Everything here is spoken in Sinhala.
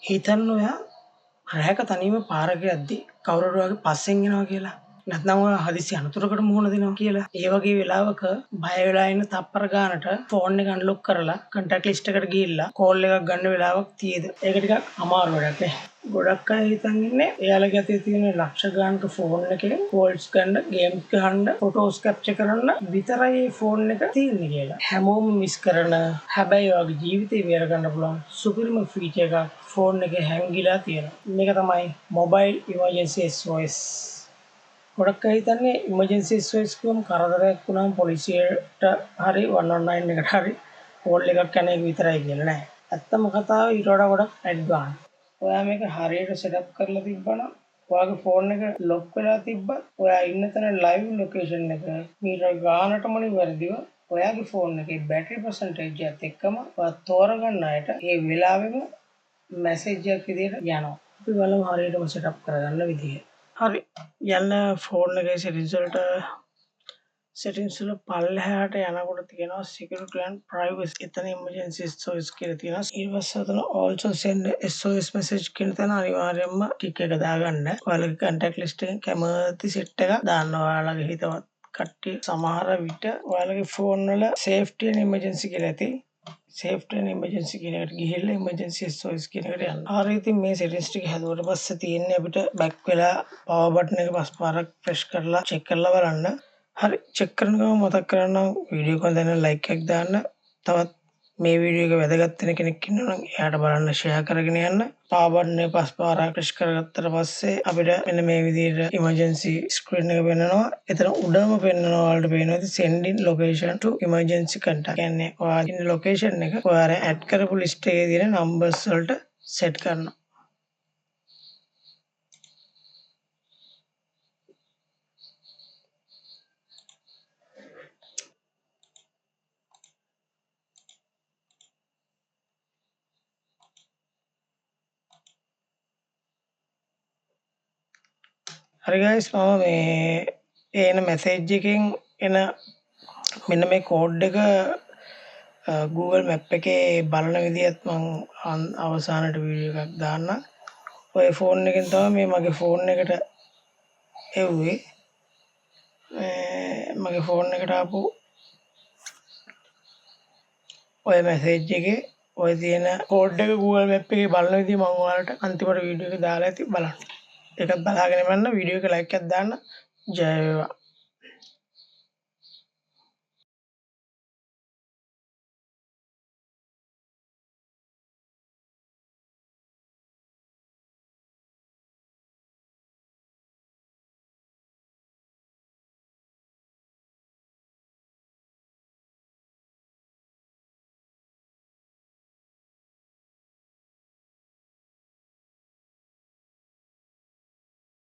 හිතන්න ඔයා රැක තනියම පාරක යද්දි කවුරු හරි වගේ පස්සෙන් එනවා කියලා. නැත්නම් ඔයා හදිසි අනතුරකට මුහුණ දෙනවා කියලා. ඒ වගේ වෙලාවක බය වෙලා ඉන්න තප්පර ගානට ෆෝන් එක අන්ලොක් කරලා කන්ටැක්ට් ලිස්ට් එකට ගිහිල්ලා කෝල් එකක් ගන්න වෙලාවක් තියෙද. ඒක ටිකක් අමාරු වැඩක් නේ. ගොඩක් අය හිතන් ඉන්නේ එයාලගේ අතේ තියෙන ලක්ෂ ගානක ෆෝන් එකෙන් කෝල්ස් ගන්න, ගේම්ස් ගහන්න, ෆොටෝස් කැප්චර් කරන්න විතරයි ෆෝන් එක තියෙන්නේ කියලා. හැමෝම මිස් කරන හැබැයි ඔයාගේ ජීවිතේ බේර ගන්න පුළුවන් සුපිරිම ෆීචර් එකක් ෆෝන් එකේ හැංගිලා තියෙනවා. මේක තමයි මොබයිල් ඉමර්ජන්සි SOS. ගොඩක් අය හිතන්නේ ඉමර්ජන්සි SOS කියවම කරදරයක් වුණාම පොලිසියට හරි 119 එකට හරි කෝල් එකක් යන එක විතරයි කියලා නෑ. ඇත්තම කතාව ඊට වඩා ගොඩක් ඇඩ්වාන්ස්. ඔයා මේක හරියට සෙටප් කරලා තිබ්බනම් ඔයාගේ ෆෝන් එක ලොක් වෙලා තිබ්බත් ඔයා ඉන්න තැන ලයිව් ලොකේෂන් එක මීටර ගානටම නිවැරදිව ඔයාගේ ෆෝන් එකේ බැටරි පර්සන්ටේජ් එකත් එක්කම ඔයා තෝරගන්න අයට ඒ වෙලාවෙම මැසේජ් එකක් විදියට යනවා. අපි බලමු හරියටම සෙටප් කරගන්න විදිය. හරි. යන්න ෆෝන් එකේ settings වල පල්ලෙහාට යනකොට තියෙනවා security and privacy. එතන emergency SOS කියලා තියෙනවා. ඊට පස්සේ එතන also send SOS message කියන තැන අනිවාර්යයෙන්ම ටික් එක දාගන්න. ඔයාලගේ contact list එකෙන් කැමති set එකක් දාන්න. ඔයාලගේ හිතවත් කට්ටිය සමහර විට ඔයාලගේ ෆෝන් වල safety and emergency කියලා ඇති. safety and emergency කියන එකට ගිහිල්ලා emergency SOS කියන එකට යන්න. හරි ඉතින් මේ settings ටික හැදුවට පස්සේ තියෙන්නේ අපිට back වෙලා power button එක පස් පාරක් press කරලා check කරලා බලන්න. හරි චෙක් කරන ගමන් මතක් කරන්නම් වීඩියෝ එක දැන් ලයික් එකක් දාන්න. තවත් මේ වීඩියෝ එක වැදගත් වෙන කෙනෙක් ඉන්නවා නම් එයාට බලන්න ෂෙයා කරගෙන යන්න. power button එක පස් පාරක් press කරගත්තට පස්සේ අපිට මෙන්න මේ විදිහට emergency screen එක පෙන්නනවා. එතන උඩම පෙන්නනවා ඔයාලට පේනවා ඉතින් sending location to emergency contact. කියන්නේ ඔයාගේ ඉන්න location එක ඔයාලා add කරපු list එකේ තියෙන numbers වලට set කරනවා. හරි guys මම මේ එන මැසේජ් එකෙන් එන මෙන්න මේ කෝඩ් එක Google Map එකේ බලන විදිහත් මම අවසානට වීඩියෝ එකක් දාන්න. ඔය ෆෝන් එකෙන් තමයි මේ මගේ ෆෝන් එකට එව්වේ. මගේ ෆෝන් එකට ආපු ඔය මැසේජ් එකේ ඔය තියෙන කෝඩ් එක Google Map එකේ බලන විදිහ මම ඔයාලට අන්තිමට වීඩියෝ එක දාලා ඇති බලන්න. ඒකත් බලාගෙන ඉන්න වීඩියෝ එක ලයික් එකක් දාන්න. ජය වේවා.